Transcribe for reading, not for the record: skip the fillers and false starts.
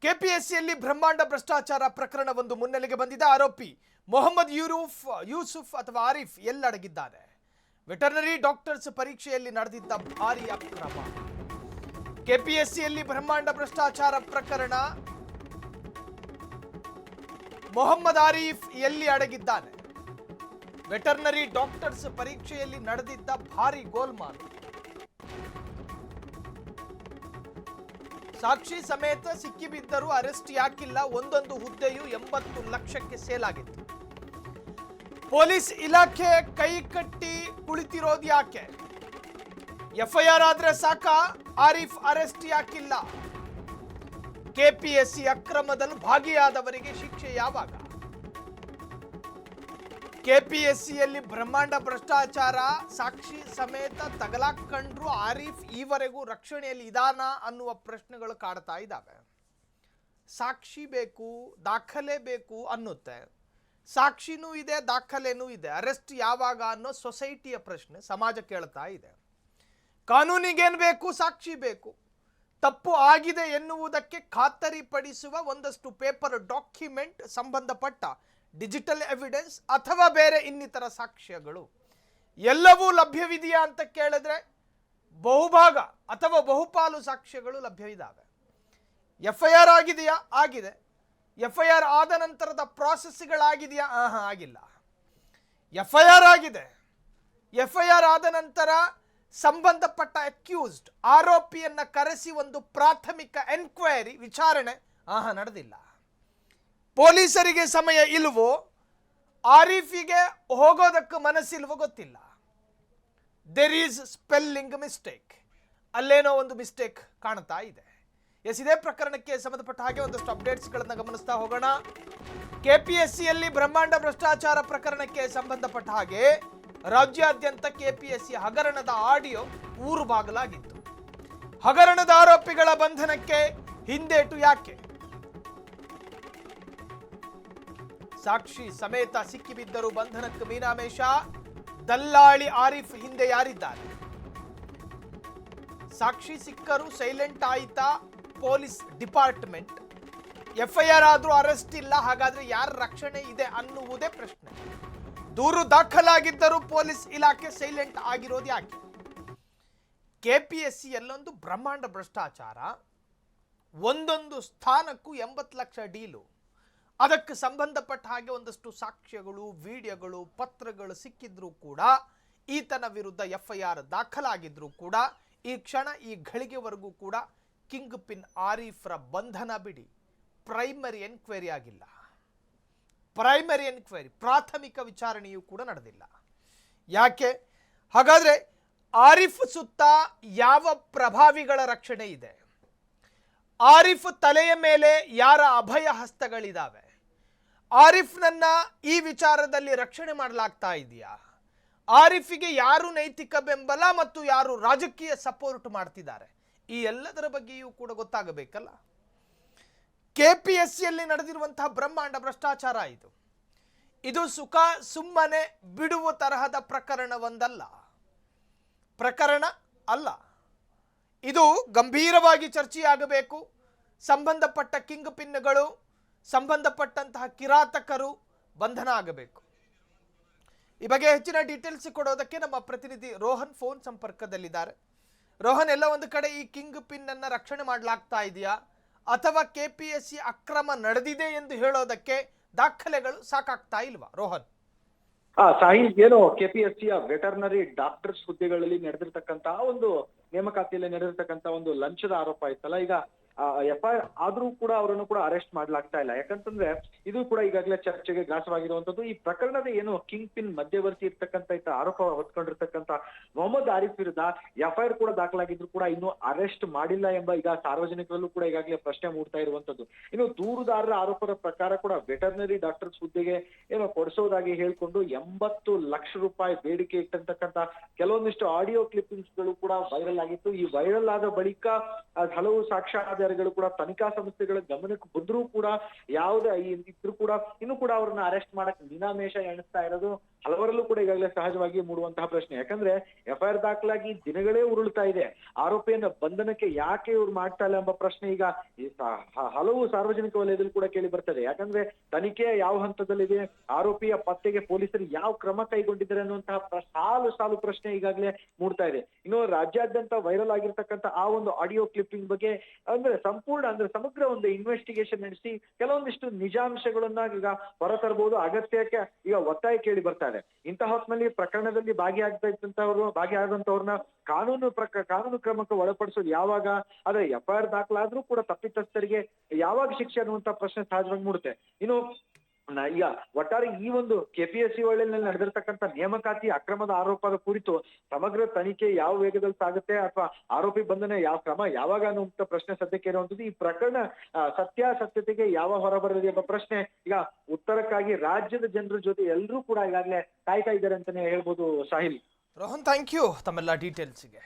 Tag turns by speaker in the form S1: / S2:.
S1: ಕೆಪಿಎಸ್ಸಿಯಲ್ಲಿ ಬ್ರಹ್ಮಾಂಡ ಭ್ರಷ್ಟಾಚಾರ ಪ್ರಕರಣವೊಂದು ಮುನ್ನೆಲೆಗೆ ಬಂದಿದೆ. ಆರೋಪಿ ಮೊಹಮ್ಮದ್ ಯೂಸುಫ್ ಅಥವಾ ಆರಿಫ್ ಎಲ್ಲಡಗಿದ್ದಾರೆ. ವೆಟರ್ನರಿ ಡಾಕ್ಟರ್ಸ್ ಪರೀಕ್ಷೆಯಲ್ಲಿ ನಡೆದಿದ್ದ ಭಾರೀ ಅಕ್ರಮ. ಕೆಪಿಎಸ್ಸಿಯಲ್ಲಿ ಬ್ರಹ್ಮಾಂಡ ಭ್ರಷ್ಟಾಚಾರ ಪ್ರಕರಣ. ಮೊಹಮ್ಮದ್ ಆರಿಫ್ ಎಲ್ಲಿ ಅಡಗಿದ್ದಾನೆ? ವೆಟರ್ನರಿ ಡಾಕ್ಟರ್ಸ್ ಪರೀಕ್ಷೆಯಲ್ಲಿ ನಡೆದಿದ್ದ ಭಾರೀ ಗೋಲ್ಮಾಲ್. ಸಾಕ್ಷಿ ಸಮೇತ ಸಿಕ್ಕಿಬಿದ್ದರೂ ಅರೆಸ್ಟ್ ಯಾಕಿಲ್ಲ? ಒಂದೊಂದು ಹುದ್ದೆಯು 80 ಲಕ್ಷಕ್ಕೆ ಸೇಲ್ ಆಗಿತ್ತು. ಪೊಲೀಸ್ ಇಲಾಖೆ ಕೈ ಕಟ್ಟಿ ಕುಳಿತಿರೋದು ಯಾಕೆ? ಎಫ್ಐಆರ್ ಆದ್ರೆ ಸಾಕ, ಆರಿಫ್ ಅರೆಸ್ಟ್ ಯಾಕಿಲ್ಲ? ಕೆಪಿಎಸ್ಸಿ ಅಕ್ರಮದಲ್ಲಿ ಭಾಗಿಯಾದವರಿಗೆ ಶಿಕ್ಷೆ ಯಾವಾಗ? ಕೆಪಿಎಸ್ಸಿಯಲ್ಲಿ ಬ್ರಹ್ಮಾಂಡ ಭ್ರಷ್ಟಾಚಾರ ಸಾಕ್ಷಿ ಸಮೇತ ತಗಲಾಕೊಂಡ್ರು ಆರಿಫ್ ಈವರೆಗೂ ರಕ್ಷಣೆಯಲ್ಲಿ ಇದಾನ ಅನ್ನುವ ಪ್ರಶ್ನೆಗಳು ಕಾಡ್ತಾ ಇದ್ದಾವೆ. ಸಾಕ್ಷಿ ಬೇಕು, ದಾಖಲೆ ಬೇಕು ಅನ್ನುತ್ತೆ. ಸಾಕ್ಷಿನೂ ಇದೆ, ದಾಖಲೆನೂ ಇದೆ. ಅರೆಸ್ಟ್ ಯಾವಾಗ ಅನ್ನೋ ಸೊಸೈಟಿಯ ಪ್ರಶ್ನೆ ಸಮಾಜ ಕೇಳ್ತಾ ಇದೆ. ಕಾನೂನಿಗೇನು ಬೇಕು? ಸಾಕ್ಷಿ ಬೇಕು. ತಪ್ಪು ಆಗಿದೆ ಎನ್ನುವುದಕ್ಕೆ ಖಾತರಿಪಡಿಸುವ ಒಂದಷ್ಟು ಪೇಪರ್ ಡಾಕ್ಯುಮೆಂಟ್, ಸಂಬಂಧಪಟ್ಟ ಡಿಜಿಟಲ್ ಎವಿಡೆನ್ಸ್ ಅಥವಾ ಬೇರೆ ಇನ್ನಿತರ ಸಾಕ್ಷ್ಯಗಳು ಎಲ್ಲವೂ ಲಭ್ಯವಿದೆಯಾ ಅಂತ ಕೇಳಿದ್ರೆ ಬಹುಭಾಗ ಅಥವಾ ಬಹುಪಾಲು ಸಾಕ್ಷ್ಯಗಳು ಲಭ್ಯವಿದ್ದಾವೆ. ಎಫ್ಐಆರ್ ಆಗಿದೆಯಾ? ಆಗಿದೆ. ಎಫ್ಐಆರ್ ಆದ ನಂತರದ ಪ್ರಾಸೆಸ್ಗಳಾಗಿದೆಯಾ? ಆಗಿಲ್ಲ. ಎಫ್ಐಆರ್ ಆಗಿದೆ. ಎಫ್ಐಆರ್ ಆದ ನಂತರ ಸಂಬಂಧಪಟ್ಟ ಅಕ್ಯೂಸ್ಡ್ ಆರೋಪಿಯನ್ನ ಕರೆಸಿ ಒಂದು ಪ್ರಾಥಮಿಕ ಎನ್ಕ್ವೈರಿ ವಿಚಾರಣೆ ನಡೆದಿಲ್ಲ. ಪೊಲೀಸರಿಗೆ ಸಮಯ ಇಲ್ವೋ, ಆರಿಫಿಗೆ ಹೋಗೋದಕ್ಕೆ ಮನಸ್ಸಿಲ್ವೋ ಗೊತ್ತಿಲ್ಲ. There is spelling mistake. ಅಲ್ಲೇನೋ ಒಂದು ಮಿಸ್ಟೇಕ್ ಕಾಣ್ತಾ ಇದೆ. ಇದೇ ಪ್ರಕರಣಕ್ಕೆ ಸಂಬಂಧಪಟ್ಟ ಹಾಗೆ ಒಂದಷ್ಟು ಅಪ್ಡೇಟ್ಸ್ಗಳನ್ನು ಗಮನಿಸ್ತಾ ಹೋಗೋಣ. ಕೆಪಿಎಸ್ಸಿಯಲ್ಲಿ ಬ್ರಹ್ಮಾಂಡ ಭ್ರಷ್ಟಾಚಾರ ಪ್ರಕರಣಕ್ಕೆ ಸಂಬಂಧಪಟ್ಟ ಹಾಗೆ ರಾಜ್ಯಾದ್ಯಂತ ಕೆಪಿಎಸ್ಸಿ ಹಗರಣದ ಆಡಿಯೋ ಊರು ಬಾಗಲಾಗಿತ್ತು. ಹಗರಣದ ಆರೋಪಿಗಳ ಬಂಧನಕ್ಕೆ ಹಿಂದೇಟು ಯಾಕೆ? ಸಾಕ್ಷಿ ಸಮೇತ ಸಿಕ್ಕಿಬಿದ್ದರೂ ಬಂಧನಕ್ಕೆ ಮೀನಾಮೇಷ. ದಲ್ಲಾಳಿ ಆರಿಫ್ ಹಿಂದೆ ಯಾರಿದ್ದಾರೆ? ಸಾಕ್ಷಿ ಸಿಕ್ಕರೂ ಸೈಲೆಂಟ್ ಆಯಿತಾ ಪೊಲೀಸ್ ಡಿಪಾರ್ಟ್ಮೆಂಟ್? ಎಫ್ಐಆರ್ ಆದ್ರೂ ಅರೆಸ್ಟ್ ಇಲ್ಲ, ಹಾಗಾದ್ರೆ ಯಾರ ರಕ್ಷಣೆ ಇದೆ ಅನ್ನುವುದೇ ಪ್ರಶ್ನೆ. ದೂರು ದಾಖಲಾಗಿದ್ದರೂ ಪೊಲೀಸ್ ಇಲಾಖೆ ಸೈಲೆಂಟ್ ಆಗಿರೋದು ಯಾಕೆ? ಕೆಪಿಎಸ್ಸಿ ಎಲ್ಲೊಂದು ಬ್ರಹ್ಮಾಂಡ ಭ್ರಷ್ಟಾಚಾರ, ಒಂದೊಂದು ಸ್ಥಾನಕ್ಕೂ 80 ಲಕ್ಷ ಡೀಲು. ಅದಕ್ಕೆ ಸಂಬಂಧಪಟ್ಟ ಹಾಗೆ ಒಂದಷ್ಟು ಸಾಕ್ಷ್ಯಗಳು, ವಿಡಿಯೋಗಳು, ಪತ್ರಗಳು ಸಿಕ್ಕಿದ್ರೂ ಕೂಡ, ಈತನ ವಿರುದ್ಧ ಎಫ್ಐಆರ್ ದಾಖಲಾಗಿದ್ರೂ ಕೂಡ, ಈ ಕ್ಷಣ ಈ ಘಳಿಗೆವರೆಗೂ ಕೂಡ ಕಿಂಗ್ ಪಿನ್ ಆರಿಫ್ರ ಬಂಧನ ಬಿಡಿ, ಪ್ರೈಮರಿ ಎನ್ಕ್ವೈರಿ ಆಗಿಲ್ಲ. ಪ್ರೈಮರಿ ಎನ್ಕ್ವೈರಿ, ಪ್ರಾಥಮಿಕ ವಿಚಾರಣೆಯೂ ಕೂಡ ನಡೆದಿಲ್ಲ. ಯಾಕೆ? ಹಾಗಾದ್ರೆ ಆರಿಫ್ ಸುತ್ತ ಯಾವ ಪ್ರಭಾವಿಗಳ ರಕ್ಷಣೆ ಇದೆ? ಆರಿಫ್ ತಲೆಯ ಮೇಲೆ ಯಾರ ಅಭಯ ಹಸ್ತಗಳಿದಾವೆ? ಆರಿಫ್ನನ್ನ ಈ ವಿಚಾರದಲ್ಲಿ ರಕ್ಷಣೆ ಮಾಡಲಾಗ್ತಾ ಇದೆಯಾ? ಆರಿಫಿಗೆ ಯಾರು ನೈತಿಕ ಬೆಂಬಲ ಮತ್ತು ಯಾರು ರಾಜಕೀಯ ಸಪೋರ್ಟ್ ಮಾಡ್ತಿದ್ದಾರೆ? ಈ ಎಲ್ಲದರ ಬಗ್ಗೆಯೂ ಕೂಡ ಗೊತ್ತಾಗಬೇಕಲ್ಲ. ಕೆಪಿಎಸ್ಸಿಯಲ್ಲಿ ನಡೆದಿರುವಂತಹ ಬ್ರಹ್ಮಾಂಡ ಭ್ರಷ್ಟಾಚಾರ ಇದು ಸುಮ್ಮನೆ ಬಿಡುವ ತರಹದ ಪ್ರಕರಣ ಅಲ್ಲ. ಇದು ಗಂಭೀರವಾಗಿ ಚರ್ಚೆಯಾಗಬೇಕು. ಸಂಬಂಧಪಟ್ಟ ಕಿಂಗ್ ಪಿನ್ಗಳು, ಸಂಬಂಧಪಟ್ಟಂತಹ ಕಿರಾತಕರು ಬಂಧನ ಆಗಬೇಕು. ಈ ಬಗ್ಗೆ ಹೆಚ್ಚಿನ ಡೀಟೇಲ್ಸ್ ಕೊಡೋದಕ್ಕೆ ನಮ್ಮ ಪ್ರತಿನಿಧಿ ರೋಹನ್ ಫೋನ್ ಸಂಪರ್ಕದಲ್ಲಿದ್ದಾರೆ. ರೋಹನ್, ಎಲ್ಲ ಒಂದು ಕಡೆ ಈ ಕಿಂಗ್ ಪಿನ್ ಅನ್ನ ರಕ್ಷಣೆ ಮಾಡಲಾಗ್ತಾ ಇದೆಯಾ ಅಥವಾ ಕೆಪಿಎಸ್ಸಿ ಅಕ್ರಮ ನಡೆದಿದೆ ಎಂದು ಹೇಳೋದಕ್ಕೆ ದಾಖಲೆಗಳು ಸಾಕಾಗ್ತಾ ಇಲ್ವಾ? ರೋಹನ್.
S2: ಸಾಹಿಲ್, ಏನು ಕೆಪಿಎಸ್ಸಿಯ ವೆಟರ್ನರಿ ಡಾಕ್ಟರ್ಸ್ ಹುದ್ದೆಗಳಲ್ಲಿ ನಡೆದಿರ್ತಕ್ಕಂತಹ ಒಂದು ನೇಮಕಾತಿಯಲ್ಲಿ ನಡೆದಿರ್ತಕ್ಕಂತಹ ಒಂದು ಲಂಚದ ಆರೋಪ ಇತ್ತಲ್ಲ, ಈಗ ಎಫ್ಐಆರ್ ಆದ್ರೂ ಕೂಡ ಅವರನ್ನು ಕೂಡ ಅರೆಸ್ಟ್ ಮಾಡ್ಲಾಗ್ತಾ ಇಲ್ಲ. ಯಾಕಂತಂದ್ರೆ ಇದು ಕೂಡ ಈಗಾಗಲೇ ಚರ್ಚೆಗೆ ಗ್ರಾಸವಾಗಿರುವಂತದ್ದು. ಈ ಪ್ರಕರಣದ ಏನು ಕಿಂಗ್ ಪಿನ್ ಮಧ್ಯವರ್ತಿ ಇರ್ತಕ್ಕಂಥ ಆರೋಪ ಹೊತ್ಕೊಂಡಿರ್ತಕ್ಕಂಥ ಮೊಹಮ್ಮದ್ ಆರಿಫ್ ವಿರುದ್ಧ ಎಫ್ಐಆರ್ ಕೂಡ ದಾಖಲಾಗಿದ್ರು ಕೂಡ ಇನ್ನೂ ಅರೆಸ್ಟ್ ಮಾಡಿಲ್ಲ ಎಂಬ ಈಗ ಸಾರ್ವಜನಿಕರಲ್ಲೂ ಕೂಡ ಈಗಾಗಲೇ ಪ್ರಶ್ನೆ ಮೂಡ್ತಾ ಇರುವಂತದ್ದು. ಇನ್ನು ದೂರುದಾರರ ಆರೋಪದ ಪ್ರಕಾರ ಕೂಡ ವೆಟರ್ನರಿ ಡಾಕ್ಟರ್ಸ್ ಹುದ್ದೆಗೆ ಏನೋ ಕೊಡಿಸೋದಾಗಿ ಹೇಳ್ಕೊಂಡು 80 ಲಕ್ಷ ರೂಪಾಯಿ ಬೇಡಿಕೆ ಇಟ್ಟಂತಕ್ಕಂಥ ಕೆಲವೊಂದಿಷ್ಟು ಆಡಿಯೋ ಕ್ಲಿಪ್ಪಿಂಗ್ಸ್ ಗಳು ಕೂಡ ವೈರಲ್ ಆಗಿತ್ತು. ಈ ವೈರಲ್ ಆದ ಬಳಿಕ ಹಲವು ಸಾಕ್ಷ್ಯಾಧಾರ ಮೇಲಧಿಕಾರಿಗಳು ಕೂಡ ತನಿಖಾ ಸಂಸ್ಥೆಗಳ ಗಮನಕ್ಕೆ ಬಂದ್ರೂ ಕೂಡ ಯಾವುದೇ ಇದ್ರು ಕೂಡ ಇನ್ನು ಕೂಡ ಅವ್ರನ್ನ ಅರೆಸ್ಟ್ ಮಾಡಕ್ ನಿನಾಮೇಷ ಎಣಿಸ್ತಾ ಇರೋದು ಹಲವರಲ್ಲೂ ಕೂಡ ಈಗಾಗಲೇ ಸಹಜವಾಗಿ ಮೂಡುವಂತಹ ಪ್ರಶ್ನೆ. ಯಾಕಂದ್ರೆ FIR ದಾಖಲಾಗಿ ದಿನಗಳೇ ಉರುಳ್ತಾ ಇದೆ. ಆರೋಪಿಯನ್ನ ಬಂಧನಕ್ಕೆ ಯಾಕೆ ಇವ್ರು ಮಾಡ್ತಾ ಇಲ್ಲ ಎಂಬ ಪ್ರಶ್ನೆ ಈಗ ಹಲವು ಸಾರ್ವಜನಿಕ ವಲಯದಲ್ಲಿ ಕೂಡ ಕೇಳಿ ಬರ್ತದೆ. ಯಾಕಂದ್ರೆ ತನಿಖೆ ಯಾವ ಹಂತದಲ್ಲಿದೆ, ಆರೋಪಿಯ ಪತ್ತೆಗೆ ಪೊಲೀಸರು ಯಾವ ಕ್ರಮ ಕೈಗೊಂಡಿದ್ದಾರೆ ಅನ್ನುವಂತಹ ಸಾಲು ಪ್ರಶ್ನೆ ಈಗಾಗಲೇ ಮೂಡ್ತಾ ಇದೆ. ಇನ್ನು ರಾಜ್ಯಾದ್ಯಂತ ವೈರಲ್ ಆಗಿರ್ತಕ್ಕಂಥ ಆ ಒಂದು ಆಡಿಯೋ ಕ್ಲಿಪ್ಪಿಂಗ್ ಬಗ್ಗೆ ಸಮಗ್ರ ಒಂದು ಇನ್ವೆಸ್ಟಿಗೇಷನ್ ನಡೆಸಿ ಕೆಲವೊಂದಿಷ್ಟು ನಿಜಾಂಶಗಳನ್ನ ಈಗ ಹೊರತರಬಹುದು, ಅಗತ್ಯಕ್ಕೆ ಈಗ ಒತ್ತಾಯ ಕೇಳಿ ಬರ್ತಾ ಇದೆ. ಇಂತಹ ಹೊತ್ತಿನಲ್ಲಿ ಪ್ರಕರಣದಲ್ಲಿ ಭಾಗಿಯಾದಂತವ್ರನ್ನ ಕಾನೂನು ಕ್ರಮಕ್ಕೆ ಒಳಪಡಿಸೋದು ಯಾವಾಗ, ಆದ್ರೆ FIR ದಾಖಲಾದ್ರೂ ಕೂಡ ತಪ್ಪಿತಸ್ಥರಿಗೆ ಯಾವಾಗ ಶಿಕ್ಷೆ ಅನ್ನುವಂತ ಪ್ರಶ್ನೆ ಸಹಜವಾಗಿ ಮೂಡುತ್ತೆ. ಇನ್ನು ಈಗ ಒಟ್ಟಾರೆ ಈ ಒಂದು KPSC ಒಳ್ಳೆಯಲ್ಲಿ ನಡೆದಿರ್ತಕ್ಕಂಥ ನೇಮಕಾತಿ ಅಕ್ರಮದ ಆರೋಪದ ಕುರಿತು ಸಮಗ್ರ ತನಿಖೆ ಯಾವ ವೇಗದಲ್ಲಿ ಸಾಗುತ್ತೆ ಅಥವಾ ಆರೋಪಿ ಬಂಧನ ಯಾವ ಕ್ರಮ ಯಾವಾಗ ಅನ್ನುವಂತ ಪ್ರಶ್ನೆ ಸದ್ಯಕ್ಕೆ ಇರುವಂತದ್ದು. ಈ ಪ್ರಕರಣ ಸತ್ಯತೆಗೆ ಯಾವ ಹೊರಬರಲಿದೆ ಎಂಬ ಪ್ರಶ್ನೆ ಈಗ ಉತ್ತರಕ್ಕಾಗಿ ರಾಜ್ಯದ ಜನರ ಜೊತೆ ಎಲ್ಲರೂ ಕೂಡ ಈಗಾಗಲೇ ಕಾಯ್ತಾ ಇದ್ದಾರೆ ಅಂತಾನೆ ಹೇಳ್ಬೋದು. ಸಾಹಿಲ್,
S1: ರೋಹನ್, ಥ್ಯಾಂಕ್ ಯು ತಮ್ಮೆಲ್ಲ ಡೀಟೇಲ್ಸ್ಗೆ.